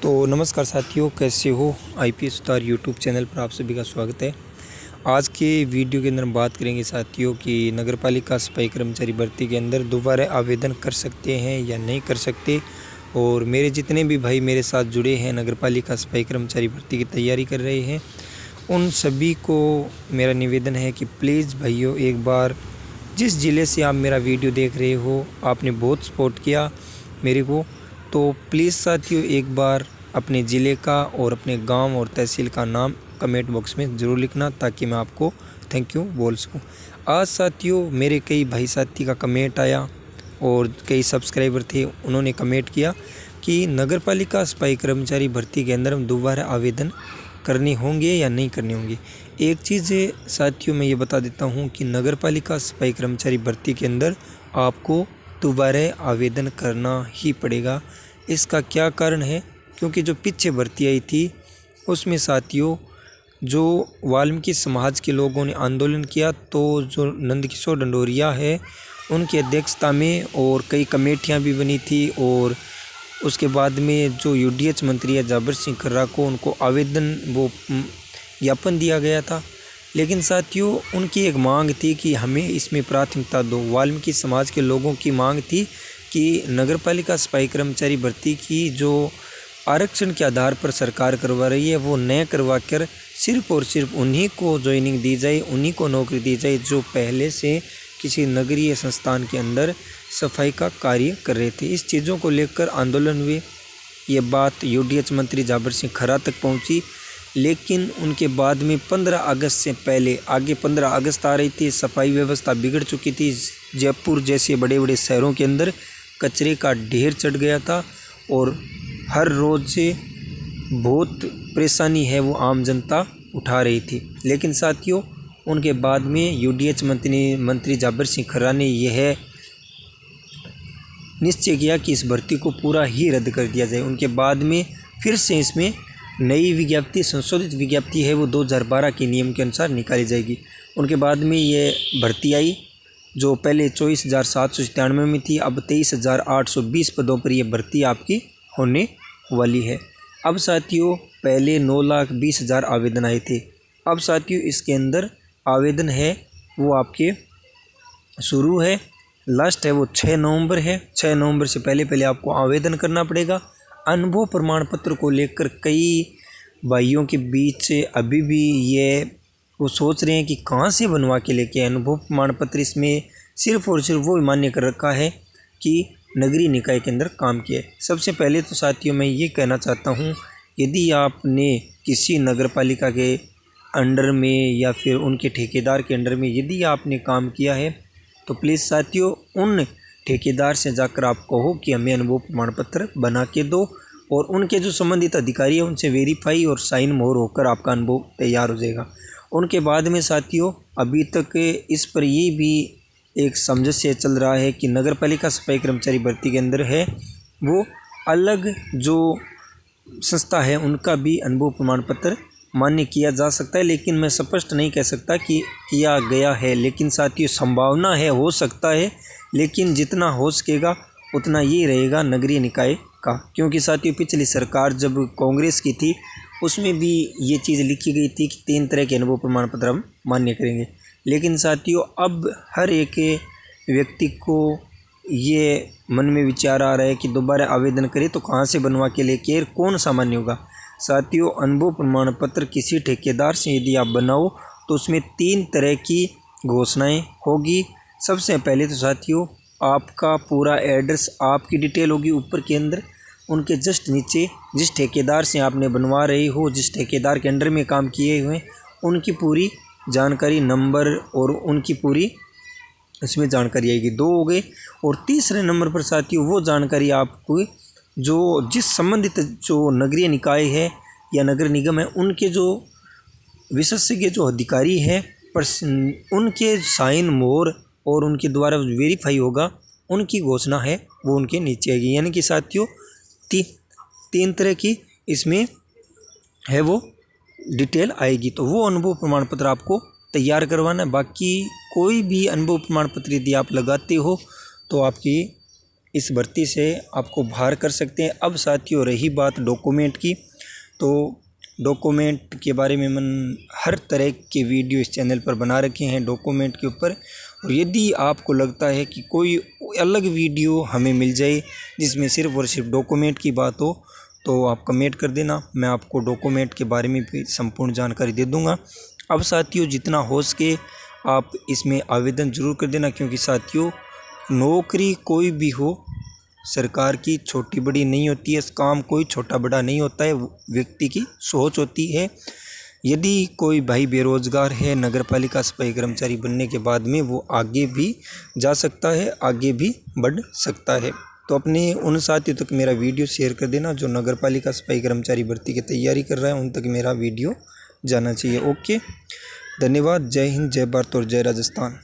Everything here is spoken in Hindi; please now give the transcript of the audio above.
तो नमस्कार साथियों, कैसे हो। आईपीएस स्टार यूट्यूब चैनल पर आप सभी का स्वागत है। आज के वीडियो के अंदर हम बात करेंगे साथियों कि नगरपालिका सफाई कर्मचारी भर्ती के अंदर दोबारा आवेदन कर सकते हैं या नहीं कर सकते। और मेरे जितने भी भाई मेरे साथ जुड़े हैं, नगरपालिका सफाई कर्मचारी भर्ती की तैयारी कर रहे हैं, उन सभी को मेरा निवेदन है कि प्लीज़ भाइयों, एक बार जिस ज़िले से आप मेरा वीडियो देख रहे हो, आपने बहुत सपोर्ट किया मेरे को, तो प्लीज़ साथियों एक बार अपने ज़िले का और अपने गांव और तहसील का नाम कमेंट बॉक्स में ज़रूर लिखना, ताकि मैं आपको थैंक यू बोल सकूं। आज साथियों मेरे कई भाई साथी का कमेंट आया और कई सब्सक्राइबर थे, उन्होंने कमेंट किया कि नगरपालिका सफाई कर्मचारी भर्ती के अंदर हम दोबारा आवेदन करने होंगे या नहीं करने होंगे। एक चीज़ साथियों मैं ये बता देता हूँ कि नगरपालिका सफाई कर्मचारी भर्ती के अंदर आपको दोबारा आवेदन करना ही पड़ेगा। इसका क्या कारण है, क्योंकि जो पीछे भर्ती आई थी उसमें साथियों जो वाल्मीकि समाज के लोगों ने आंदोलन किया, तो जो नंदकिशोर ढंडोरिया है उनकी अध्यक्षता में और कई कमेटियां भी बनी थी, और उसके बाद में जो यूडीएच मंत्री है जाबिर सिंह कर्रा को उनको आवेदन वो ज्ञापन दिया गया था। लेकिन साथियों उनकी एक मांग थी कि हमें इसमें प्राथमिकता दो। वाल्मीकि समाज के लोगों की मांग थी कि नगरपालिका सफाई कर्मचारी भर्ती की जो आरक्षण के आधार पर सरकार करवा रही है, वो न करवा कर सिर्फ और सिर्फ उन्हीं को ज्वाइनिंग दी जाए, उन्हीं को नौकरी दी जाए जो पहले से किसी नगरीय संस्थान के अंदर सफाई का कार्य कर रहे थे। इस चीज़ों को लेकर आंदोलन हुए। ये बात यूडीएच मंत्री जाबिर सिंह कर्रा तक पहुंची, लेकिन उनके बाद में 15 अगस्त से पहले आगे 15 अगस्त आ रही थी, सफाई व्यवस्था बिगड़ चुकी थी। जयपुर जैसे बड़े बड़े शहरों के अंदर कचरे का ढेर चढ़ गया था और हर रोज़ से बहुत परेशानी है वो आम जनता उठा रही थी। लेकिन साथियों उनके बाद में यूडीएच मंत्री जाबिर सिंह कर्रा ने यह निश्चय किया कि इस भर्ती को पूरा ही रद्द कर दिया जाए। उनके बाद में फिर से इसमें नई विज्ञप्ति, संशोधित विज्ञप्ति है वो 2012 के नियम के अनुसार निकाली जाएगी। उनके बाद में ये भर्ती आई जो पहले 24,797 में थी, अब 23,820 पदों पर यह भर्ती आपकी होने वाली है। अब साथियों पहले 9,20,000 आवेदन आए थे। अब साथियों इसके अंदर आवेदन है वो आपके शुरू है, लास्ट है वो 6 नवंबर है। 6 नवंबर से पहले आपको आवेदन करना पड़ेगा। अनुभव प्रमाण पत्र को लेकर कई भाइयों के बीच अभी भी ये वो सोच रहे हैं कि कहाँ से बनवा के लेके अनुभव प्रमाण पत्र। इसमें सिर्फ और सिर्फ वो मान्य कर रखा है कि नगरीय निकाय के अंदर काम किया है। सबसे पहले तो साथियों मैं ये कहना चाहता हूँ, यदि आपने किसी नगरपालिका के अंडर में या फिर उनके ठेकेदार के अंडर में यदि आपने काम किया है, तो प्लीज़ साथियों उन ठेकेदार से जाकर आप कहो कि हमें अनुभव प्रमाण पत्र बना के दो, और उनके जो संबंधित अधिकारी है उनसे वेरीफाई और साइन मोहर होकर आपका अनुभव तैयार हो जाएगा। उनके बाद में साथियों अभी तक इस पर ये भी एक सामंजस्य चल रहा है कि नगरपालिका सफाई कर्मचारी भर्ती के अंदर है वो अलग जो संस्था है उनका भी अनुभव प्रमाण पत्र मान्य किया जा सकता है, लेकिन मैं स्पष्ट नहीं कह सकता कि किया गया है। लेकिन साथियों संभावना है, हो सकता है, लेकिन जितना हो सकेगा उतना ये रहेगा नगरीय निकाय का। क्योंकि साथियों पिछली सरकार जब कांग्रेस की थी उसमें भी ये चीज़ लिखी गई थी कि 3 तरह के अनुभव प्रमाण पत्र हम मान्य करेंगे। लेकिन साथियों अब हर एक व्यक्ति को ये मन में विचार आ रहा है कि दोबारा आवेदन करे तो कहाँ से बनवा के लेके कौन सा मान्य होगा। साथियों अनुभव प्रमाण पत्र किसी ठेकेदार से यदि आप बनाओ तो उसमें 3 तरह की घोषणाएं होगी। सबसे पहले तो साथियों आपका पूरा एड्रेस, आपकी डिटेल होगी ऊपर के अंदर, उनके जस्ट नीचे जिस ठेकेदार से आपने बनवा रहे हो, जिस ठेकेदार के अंडर में काम किए हुए उनकी पूरी जानकारी, नंबर और उनकी पूरी इसमें जानकारी आएगी। 2 हो गए। और तीसरे नंबर पर साथियों वो जानकारी आपको जो जिस संबंधित जो नगरीय निकाय है या नगर निगम है उनके जो विशेषज्ञ जो अधिकारी है पर उनके साइन मोहर और उनके द्वारा वेरीफाई होगा, उनकी घोषणा है वो उनके नीचे आएगी। यानी कि साथियों 3 तरह की इसमें है वो डिटेल आएगी। तो वो अनुभव प्रमाण पत्र आपको तैयार करवाना है। बाकी कोई भी अनुभव प्रमाण पत्र यदि आप लगाते हो तो आपकी इस भर्ती से आपको बाहर कर सकते हैं। अब साथियों रही बात डॉक्यूमेंट की, तो डॉक्यूमेंट के बारे में मैं हर तरह के वीडियो इस चैनल पर बना रखे हैं डॉक्यूमेंट के ऊपर। और यदि आपको लगता है कि कोई अलग वीडियो हमें मिल जाए जिसमें सिर्फ़ और सिर्फ डॉक्यूमेंट की बात हो, तो आप कमेंट कर देना, मैं आपको डॉक्यूमेंट के बारे में भी संपूर्ण जानकारी दे दूँगा। अब साथियों जितना हो सके आप इसमें आवेदन ज़रूर कर देना, क्योंकि साथियों नौकरी कोई भी हो, सरकार की छोटी बड़ी नहीं होती है, काम कोई छोटा बड़ा नहीं होता है, व्यक्ति की सोच होती है। यदि कोई भाई बेरोज़गार है, नगर पालिका सफाई कर्मचारी बनने के बाद में वो आगे भी जा सकता है, आगे भी बढ़ सकता है। तो अपने उन साथियों तक मेरा वीडियो शेयर कर देना जो नगर पालिका सफाई कर्मचारी भर्ती की तैयारी कर रहा है, उन तक मेरा वीडियो जाना चाहिए। ओके, धन्यवाद। जय हिंद, जय भारत और जय राजस्थान।